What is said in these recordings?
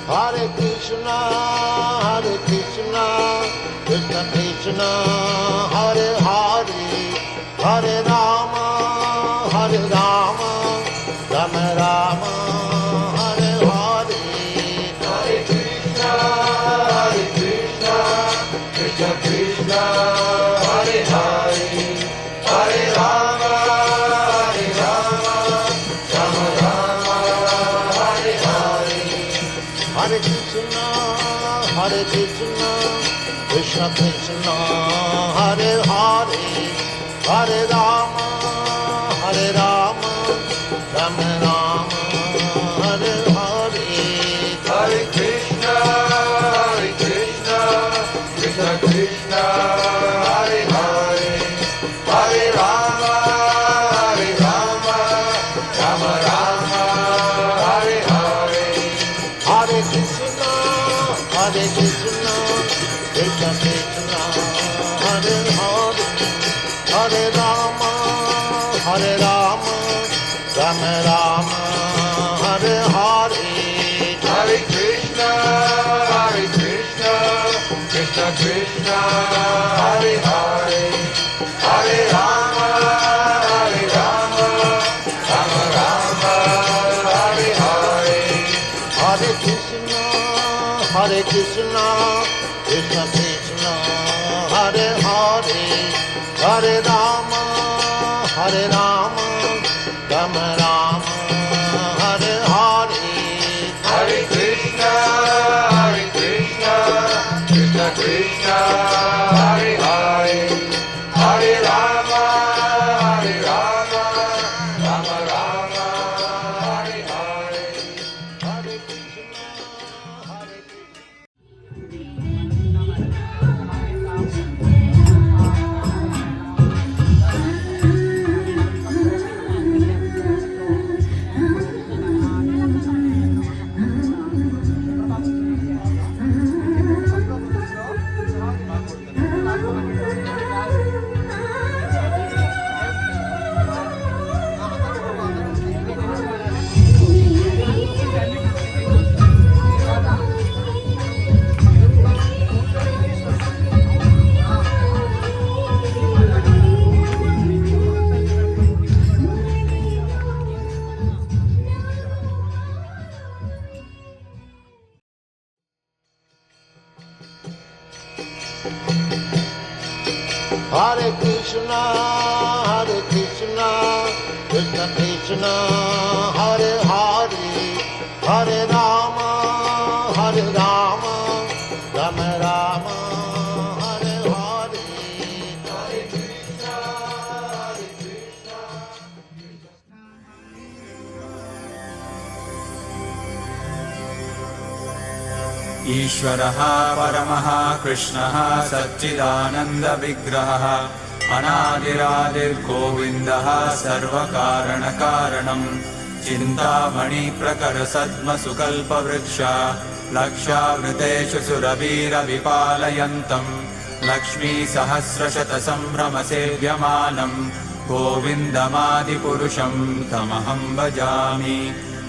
Hare Krishna, Krishna Krishna, Hare Hare, Hare Rama, Rama Rama, Hare Hare. Hare Krishna, Krishna Krishna, Hare Hare, Hare Rama, Rama Rama, Hare Hare. Hare Krishna, Krishna Krishna, Hare Hare, Hare Rama, Rama Rama, Hare Hare. Hare Krishna, Krishna Krishna, Hare Hare, Hare Rama, Rama Rama, Hare Hare. Hare Krishna, Krishna Krishna, Hare Hare, Hare Rama, Rama Rama, Hare Hare. Hare Krishna, Krishna Krishna, Hare Hare, Hare Rama, Rama Rama, Hare Hare. Hare Krishna, Krishna Krishna, Hare Hare, Hare Rama, Rama Rama, Hare Hare. Hare Krishna, Krishna Krishna, Hare Hare, Hare Rama, Rama Rama, Hare Hare. Hare Krishna, Krishna. Hare Krishna, Krishna Krishna, Hare Hare, Hare Rama, Rama Rama, Hare Hare. Hare Krishna, Krishna. ईश्वरः परमः कृष्णः सच्चिदानन्दविग्रहः अनादिरादिर्गोविन्दः सर्वकारणकारणम् चिन्तामणिप्रकरसद्मसुकल्पवृक्ष लक्षावृतेषु सुरवीरविपालयन्तम् लक्ष्मीसहस्रशतसम्भ्रमसेव्यमानम् गोविन्दमादिपुरुषम् तमहम् भजामि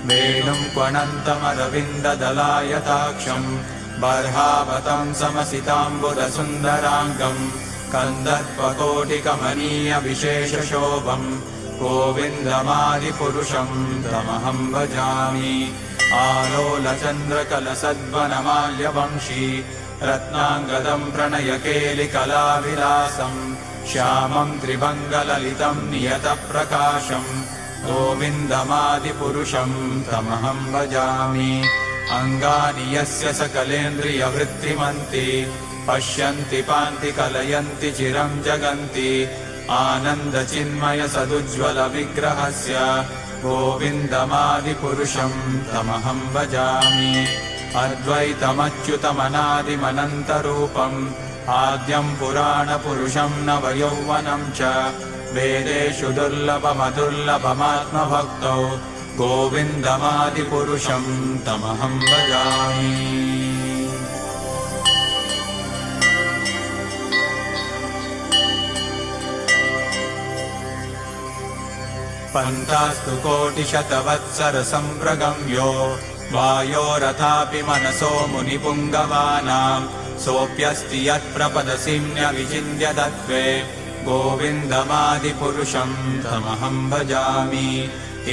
वेणुं क्वणन्तमरविन्ददलायताक्षम् बर्हावतं समसिताम्बुदसुन्दराङ्गम् कन्दर्पकोटिकमनीयविशेषशोभम् गोविन्दमादिपुरुषं तमहं भजामि आलोलचन्द्रकलसद्वनमाल्यवंशी रत्नाङ्गदं प्रणयकेलिकलाविलासं श्यामं त्रिभङ्गललितं नियतप्रकाशम् गोविन्दमादिपुरुषं तमहं भजामि अङ्गानि यस्य सकलेन्द्रियवृत्तिमन्ति पश्यन्ति पान्ति कलयन्ति चिरं जगन्ति आनन्दचिन्मयसदुज्ज्वलविग्रहस्य गोविन्दमादिपुरुषं तमहं भजामि अद्वैतमच्युतमनादिमनन्तरूपम् आद्यं पुराणपुरुषं नवयौवनं च वेदेषु दुर्लभमदुर्लभमात्मभक्तौ गोविन्दमादिपुरुषं तमहं भजामि पन्तास्तु कोटिशतवत्सरसम्प्रगम्यो वायोरथापि मनसो मुनिपुङ्गवानां सोऽप्यस्ति यत्प्रपदसिम्न्यविचिन्त्य तत्त्वे गोविन्दमादिपुरुषं तमहं भजामि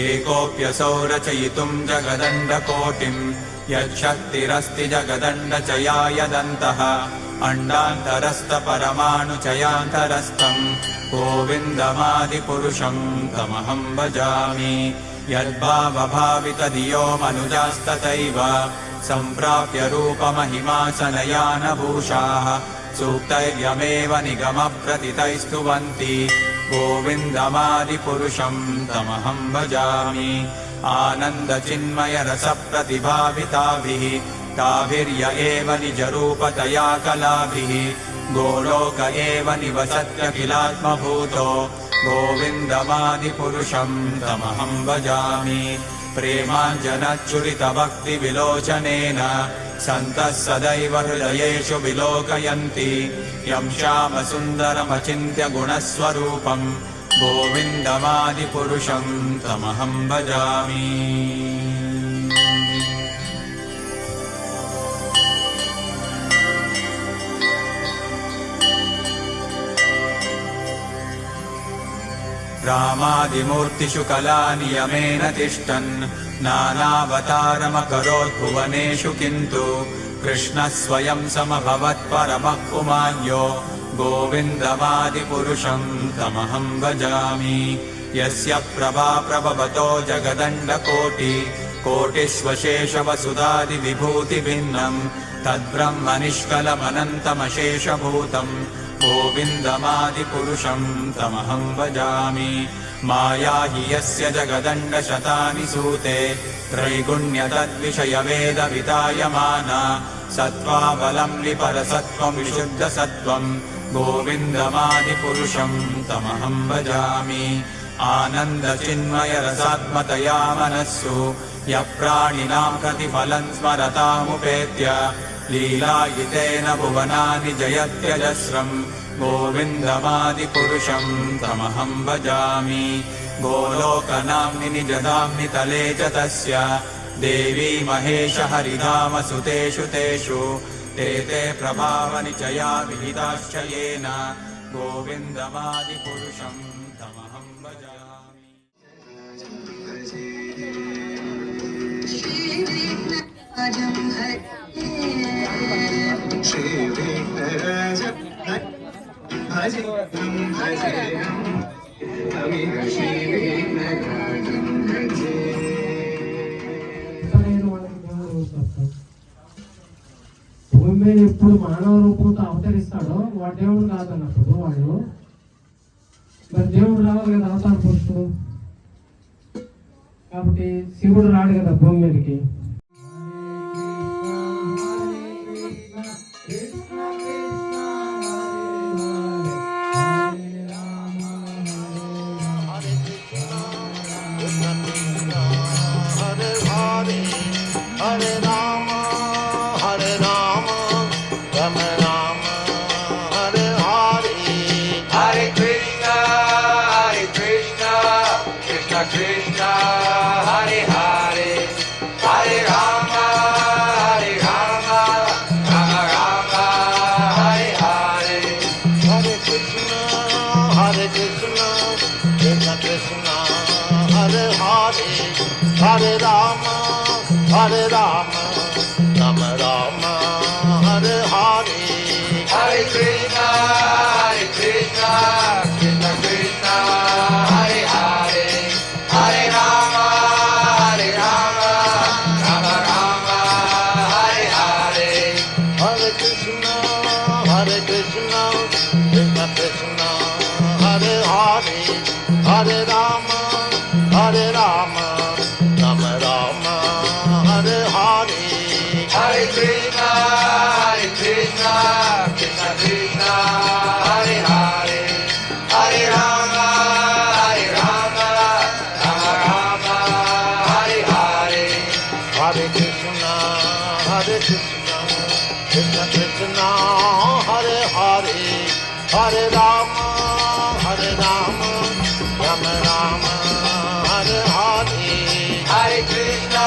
एकोऽप्यसौ रचयितुं जगदण्डकोटिं यच्छक्तिरस्ति जगदण्डचयायदन्तः अण्डान्तरस्थपरमाणुचयान्तरस्थं गोविन्दमादिपुरुषं तमहं भजामि यद्भावभावितधियो मनुजास्तथैव सम्प्राप्य रूपमहिमासनयानभूषाः सूक्तैर्यमेव निगमप्रथितैस्तुवन्ति गोविन्दमादिपुरुषं तमहं भजामि आनन्दचिन्मयरसप्रतिभाविताभिः ताभिर्य एव निजरूपतया कलाभिः गोलोक एव निवसत्यखिलात्मभूतो गोविन्दमादिपुरुषं तमहं भजामि प्रेमाञ्जनच्चुरितभक्तिविलोचनेन सन्तः सदैव हृदयेषु विलोकयन्ति यं श्यामसुन्दरमचिन्त्य गुणस्वरूपं गोविन्दमादिपुरुषं तमहं भजामि रामादिमूर्तिषु कलानियमेन तिष्ठन् नानावतारमकरोत् भुवनेषु किन्तु कृष्णः स्वयं समभवत् परमः पुमान्यो गोविन्दमादिपुरुषं तमहं भजामि यस्य प्रभा प्रभवतो जगदण्डकोटिकोटिष्वशेषवसुधादिविभूतिभिन्नं तद्ब्रह्म निष्कलमनन्तमशेषभूतं गोविन्दमादिपुरुषं तमहं भजामि माया हि यस्य जगदण्डशतानि सूते त्रैगुण्यतद्विषयवेदवितायमाना सत्त्वाबलं विपरसत्त्वं विशुद्धसत्त्वं गोविन्दमादिपुरुषं तमहं भजामि आनन्दचिन्मयरसात्मतया मनस्सु यः प्राणिनां प्रतिफलं स्मरतामुपेत्य लीलायितेन भुवनानि जयत्यजस्रं गोविन्दमादिपुरुषं तमहं भजामि गोलोकनाम्नि निजधाम्नि तले च तस्य देवी महेश हरिधामसुतेषु तेषु ते ते प्रभावनिचया विहिताश्च येन गोविन्दमादिपुरुषं तमहं भजामि श्रीविघ्नराजं भजेऽहं भजेऽहं अमिह श्रीविघ्नराजं भजे భూమి మీద ఎప్పుడు మానవ రూపంతో అవతరిస్తాడో వాడు దేవుడు కాదన్నప్పుడు వాడు మరి దేవుడు రావాలి కదా అవతార పురుషుడు కాబట్టి శివుడు రాడు కదా భూమి మీదకి Hare Rama, Hare Rama, Rama Rama, Hare Hare, Hare Krishna, Krishna Krishna, Hare Hare, Hare Rama, Rama Rama, Hare Hare. Hare Krishna, Krishna Krishna, Hare Hare, Hare Rama, Rama Rama, Hare Hare. Hare Krishna, Krishna Krishna, Hare Hare, Hare Rama, Rama Rama, Hare Hare. Hare Krishna, Krishna Krishna, Hare Hare, Hare Rama, Rama Rama, Hare Hare. Hare Krishna, Krishna Krishna, Hare Hare, Hare Rama, Rama Rama, Hare Hare. Hare Krishna, Krishna Krishna, Hare Hare, Hare Rama, Rama Rama, Hare Hare. Hare Krishna,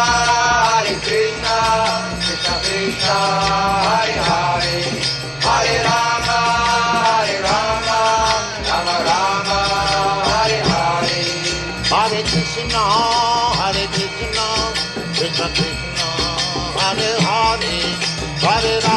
Krishna, Krishna Krishna Hare Hare, Hare Rama.